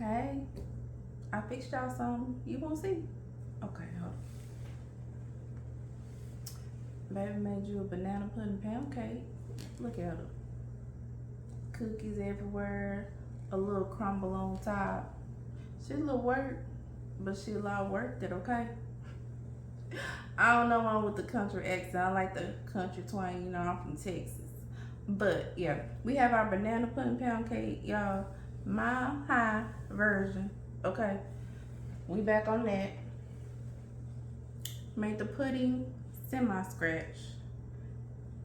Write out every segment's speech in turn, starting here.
Hey, I fixed y'all some. You won't see. Okay, hold on. Baby made you a banana pudding pound cake. Look at her. Cookies everywhere. A little crumble on top. She a little work, but she a lot worked it, okay? I don't know one with the country accent. I like the country twang, I'm from Texas. But yeah, we have our banana pudding pound cake, y'all. Mile high version. Okay. We back on that. Made the pudding semi-scratch.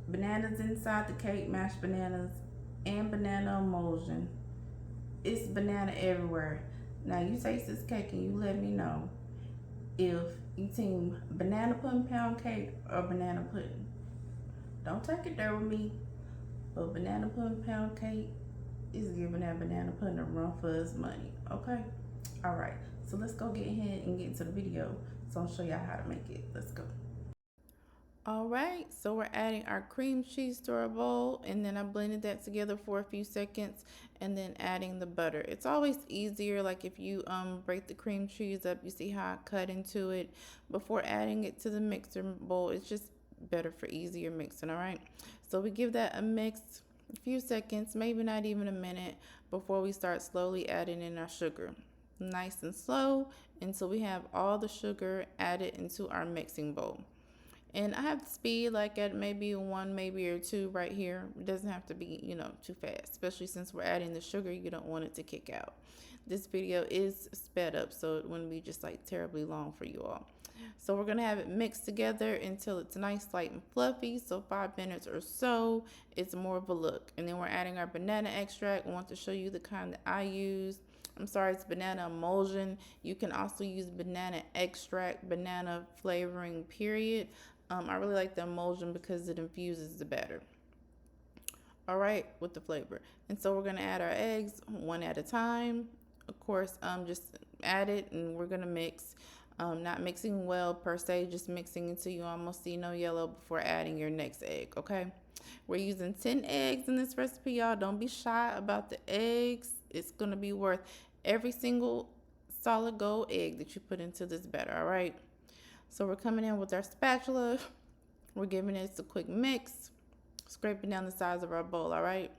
Bananas inside the cake, mashed bananas, and banana emulsion. It's banana everywhere. Now you taste this cake and you let me know if you team banana pudding pound cake or banana pudding. Don't take it there with me, but banana pudding pound cake is giving that banana pudding a run for its money. Okay? Alright, so let's go get ahead and get into the video. So I'll show y'all how to make it. Let's go. All right, so we're adding our cream cheese to our bowl, and then I blended that together for a few seconds, and then adding the butter. It's always easier, like if you break the cream cheese up, you see how I cut into it before adding it to the mixer bowl. It's just better for easier mixing. All right, so we give that a mix, a few seconds, maybe not even a minute, before we start slowly adding in our sugar. Nice and slow until we have all the sugar added into our mixing bowl. And I have the speed like at maybe one, maybe or two right here. It doesn't have to be, too fast, especially since we're adding the sugar. You don't want it to kick out. This video is sped up, so it wouldn't be just like terribly long for you all. So we're gonna have it mixed together until it's nice, light, and fluffy. So 5 minutes or so, it's more of a look. And then we're adding our banana extract. I want to show you the kind that I use. I'm sorry, it's banana emulsion. You can also use banana extract, banana flavoring, period. I really like the emulsion because it infuses the batter. All right, with the flavor. And so we're gonna add our eggs one at a time. Of course, just add it and we're gonna mix. Not mixing well per se, just mixing until you almost see no yellow before adding your next egg, okay? We're using 10 eggs in this recipe, y'all. Don't be shy about the eggs. It's gonna be worth every single solid gold egg that you put into this batter, all right? So we're coming in with our spatula. We're giving this a quick mix, scraping down the sides of our bowl, all right?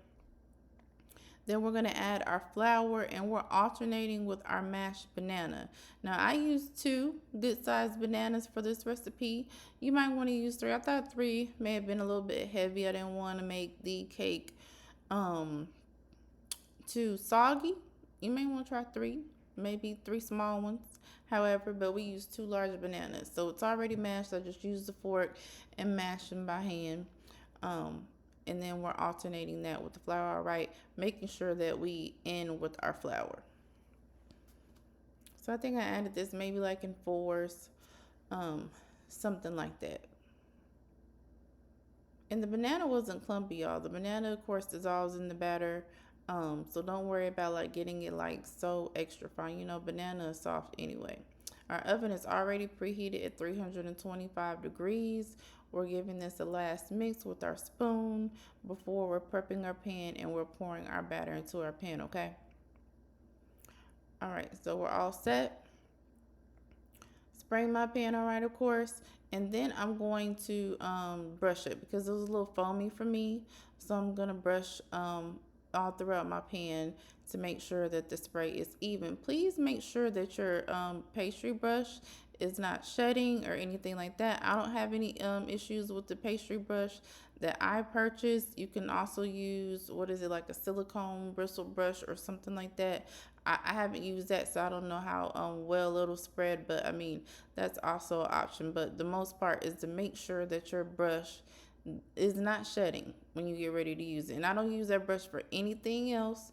Then we're gonna add our flour and we're alternating with our mashed banana. Now I used 2 good sized bananas for this recipe. You might wanna use 3. I thought 3 may have been a little bit heavy. I didn't wanna make the cake too soggy. You may wanna try 3, maybe 3 small ones. However, but we use 2 large bananas. So it's already mashed. I just use the fork and mash them by hand. And then we're alternating that with the flour, all right? Making sure that we end with our flour. So I think I added this maybe like in 4s, something like that. And the banana wasn't clumpy, y'all. The banana, of course, dissolves in the batter. So don't worry about like getting it like so extra fine. Banana is soft anyway. Our oven is already preheated at 325 degrees. We're giving this a last mix with our spoon before we're prepping our pan and we're pouring our batter into our pan, okay? All right, so we're all set. Spraying my pan, all right, of course. And then I'm going to brush it because it was a little foamy for me. So I'm gonna brush all throughout my pan to make sure that the spray is even. Please make sure that your pastry brush is not shedding or anything like that. I don't have any issues with the pastry brush that I purchased. You can also use, what is it, like a silicone bristle brush or something like that. I haven't used that, so I don't know how well it'll spread, but I mean, that's also an option. But the most part is to make sure that your brush is not shedding when you get ready to use it. And I don't use that brush for anything else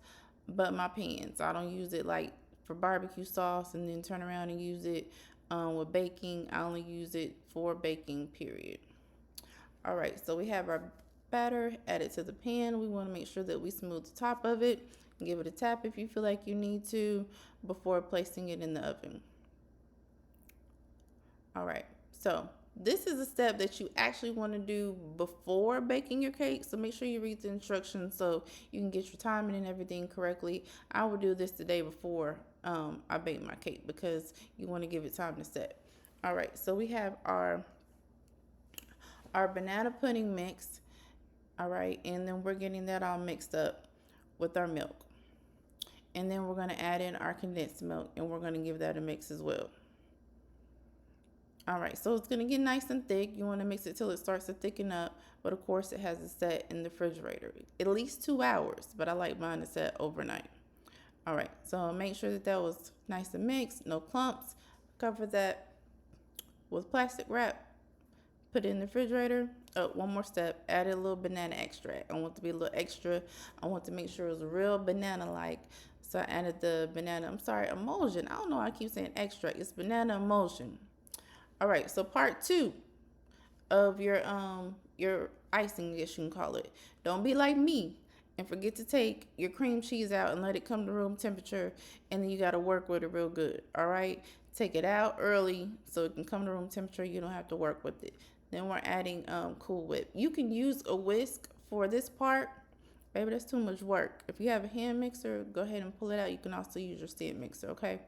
but my pans. I don't use it like for barbecue sauce and then turn around and use it with baking. I only use it for baking, period. All right, so we have our batter added to the pan. We want to make sure that we smooth the top of it. Give it a tap if you feel like you need to before placing it in the oven. All right, so This is a step that you actually want to do before baking your cake. So make sure you read the instructions so you can get your timing and everything correctly. I would do this the day before I bake my cake because you want to give it time to set. All right, so we have our banana pudding mix. All right, and then we're getting that all mixed up with our milk. And then we're going to add in our condensed milk and we're going to give that a mix as well. All right, so it's going to get nice and thick. You want to mix it till it starts to thicken up, but of course it has to set in the refrigerator at least 2 hours, but I like mine to set overnight. All right, so make sure that that was nice and mixed, no clumps. Cover that with plastic wrap, put it in the refrigerator. Oh, one more step, add a little banana extract. I want it to be a little extra. I want to make sure it was real banana-like. So I added the emulsion. I don't know why I keep saying extract. It's banana emulsion. All right, so part 2 of your icing, I guess you can call it. Don't be like me and forget to take your cream cheese out and let it come to room temperature, and then you got to work with it real good. All right, take it out early so it can come to room temperature. You don't have to work with it. Then we're adding Cool Whip. You can use a whisk for this part. Baby, that's too much work. If you have a hand mixer, go ahead and pull it out. You can also use your stand mixer, okay?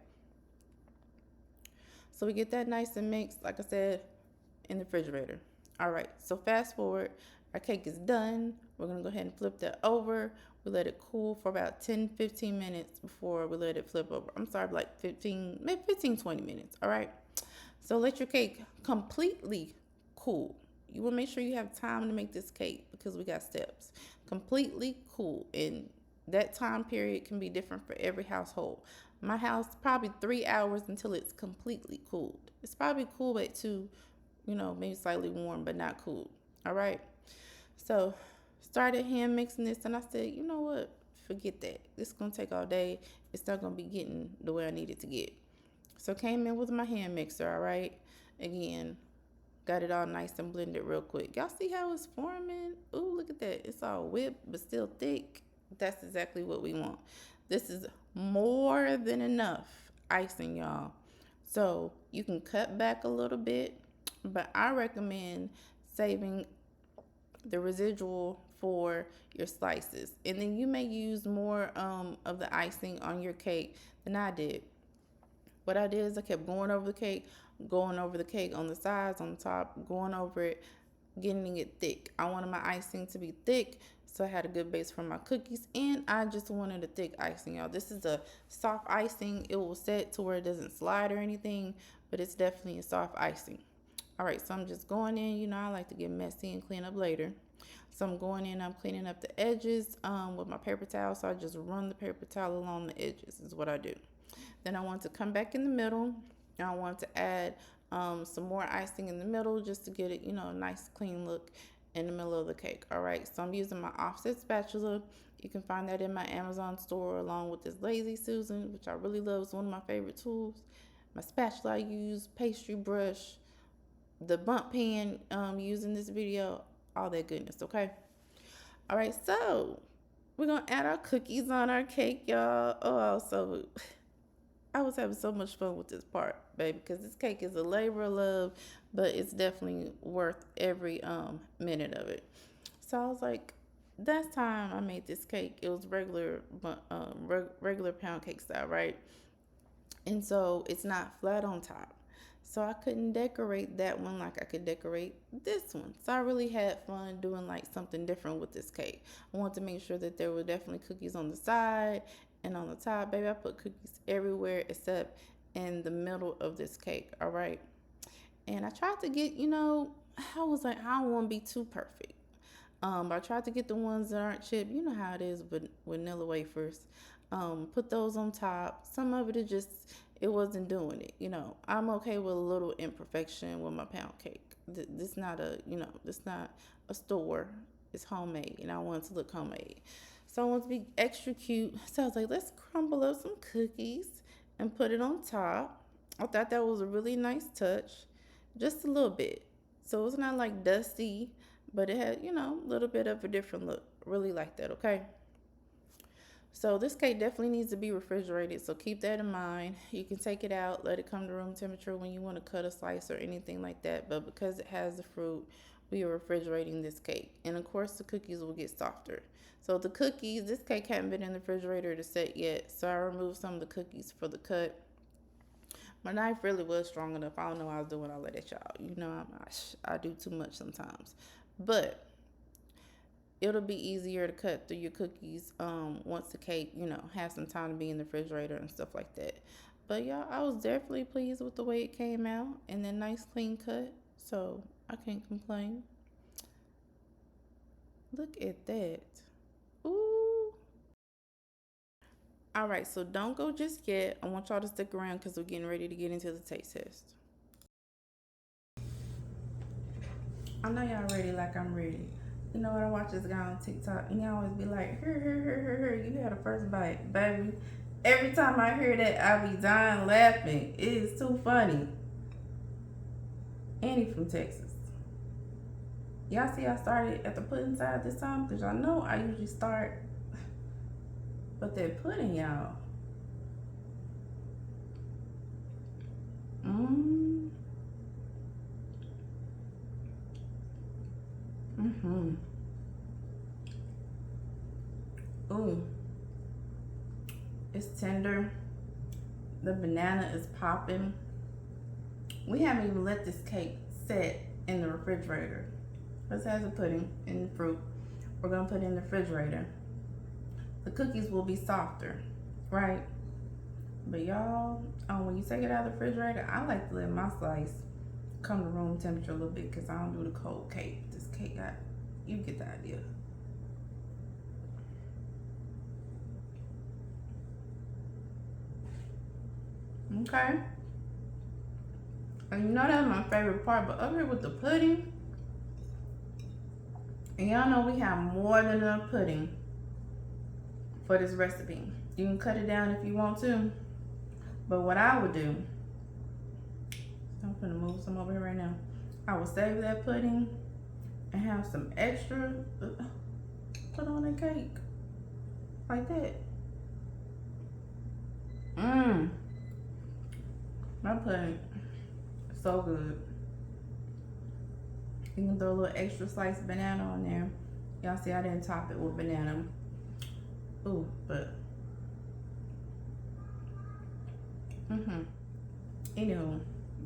So we get that nice and mixed, like I said, in the refrigerator. All right, so fast forward. Our cake is done. We're going to go ahead and flip that over. We let it cool for about 10-15 minutes before we let it flip over. I'm sorry, like 15-20 minutes, all right? So let your cake completely cool. You want to make sure you have time to make this cake because we got steps. Completely cool, and that time period can be different for every household. My house, probably 3 hours until it's completely cooled. It's probably cool at 2, maybe slightly warm, but not cool. All right. So started hand mixing this, and I said, you know what? Forget that. It's gonna take all day. It's not gonna be getting the way I need it to get. So came in with my hand mixer. All right. Again, got it all nice and blended real quick. Y'all see how it's forming? Ooh, look at that. It's all whipped, but still thick. That's exactly what we want. This is more than enough icing, y'all. So you can cut back a little bit, but I recommend saving the residual for your slices. And then you may use more of the icing on your cake than I did. What I did is I kept going over the cake on the sides, on the top, going over it, getting it thick. I wanted my icing to be thick, so I had a good base for my cookies, and I just wanted a thick icing, y'all. This is a soft icing. It will set to where it doesn't slide or anything, but it's definitely a soft icing. All right, so I'm just going in. I like to get messy and clean up later. So I'm going in, I'm cleaning up the edges with my paper towel. So I just run the paper towel along the edges is what I do. Then I want to come back in the middle, and I want to add some more icing in the middle just to get it, a nice clean look in the middle of the cake. All right, so I'm using my offset spatula. You can find that in my Amazon store along with this Lazy Susan, which I really love. It's one of my favorite tools. My spatula I use, pastry brush, the bump pan used in this video, all that goodness, okay? All right, so we're gonna add our cookies on our cake, y'all. Oh, so I was having so much fun with this part, baby, because this cake is a labor of love, but it's definitely worth every minute of it. So I was like, that time I made this cake, it was regular pound cake style, right? And so it's not flat on top. So I couldn't decorate that one like I could decorate this one. So I really had fun doing like something different with this cake. I wanted to make sure that there were definitely cookies on the side and on the top. Baby, I put cookies everywhere except in the middle of this cake, all right? And I tried to get, I was like, I don't want to be too perfect. I tried to get the ones that aren't chipped. You know how it is with Nilla wafers. Put those on top. Some of it wasn't doing it. I'm okay with a little imperfection with my pound cake. This not a store. It's homemade, and I want it to look homemade. So I want to be extra cute. So I was like, let's crumble up some cookies and put it on top. I thought that was a really nice touch, just a little bit. So it's not like dusty, but it had, a little bit of a different look. Really like that, okay? So this cake definitely needs to be refrigerated. So keep that in mind. You can take it out, let it come to room temperature when you want to cut a slice or anything like that. But because it has the fruit, we are refrigerating this cake. And of course the cookies will get softer. So the cookies, this cake hadn't been in the refrigerator to set yet. So I removed some of the cookies for the cut. My knife really was strong enough. I don't know what I was doing all of that, y'all. You know, I do too much sometimes. But it'll be easier to cut through your cookies once the cake, has some time to be in the refrigerator and stuff like that. But y'all, I was definitely pleased with the way it came out and then nice clean cut. So I can't complain. Look at that. Ooh. All right, so don't go just yet. I want y'all to stick around because we're getting ready to get into the taste test. I know y'all ready like I'm ready. You know what, I watch this guy on TikTok and he always be like, here, you had a first bite, baby. Every time I hear that, I be dying laughing. It is too funny. And he from Texas. Y'all see I started at the pudding side this time? Because y'all know I usually start with that pudding, y'all. Ooh. It's tender. The banana is popping. We haven't even let this cake set in the refrigerator. This has a pudding and fruit. We're gonna put it in the refrigerator. The cookies will be softer, right? But y'all, when you take it out of the refrigerator, I like to let my slice come to room temperature a little bit because I don't do the cold cake. This cake you get the idea. Okay. And you know that's my favorite part, but up here with the pudding, and y'all know we have more than enough pudding for this recipe. You can cut it down if you want to, but what I would do, I'm gonna move some over here right now. I would save that pudding and have some extra put on a cake like that. My pudding is so good. You can throw a little extra sliced banana on there. Y'all see I didn't top it with banana. Ooh, but anywho,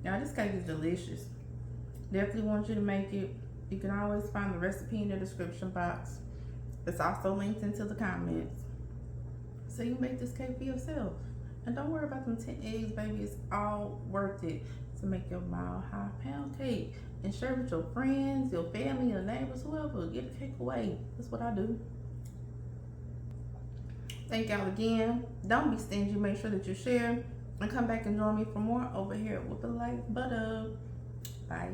y'all, this cake is delicious. Definitely want you to make it. You can always find the recipe in the description box. It's also linked into the comments. So you make this cake for yourself. And don't worry about them 10 eggs, baby. It's all worth it to make your mile-high pound cake. And share with your friends, your family, your neighbors, whoever. Give the cake away. That's what I do. Thank y'all again. Don't be stingy. Make sure that you share. And come back and join me for more over here with the light butter. Bye.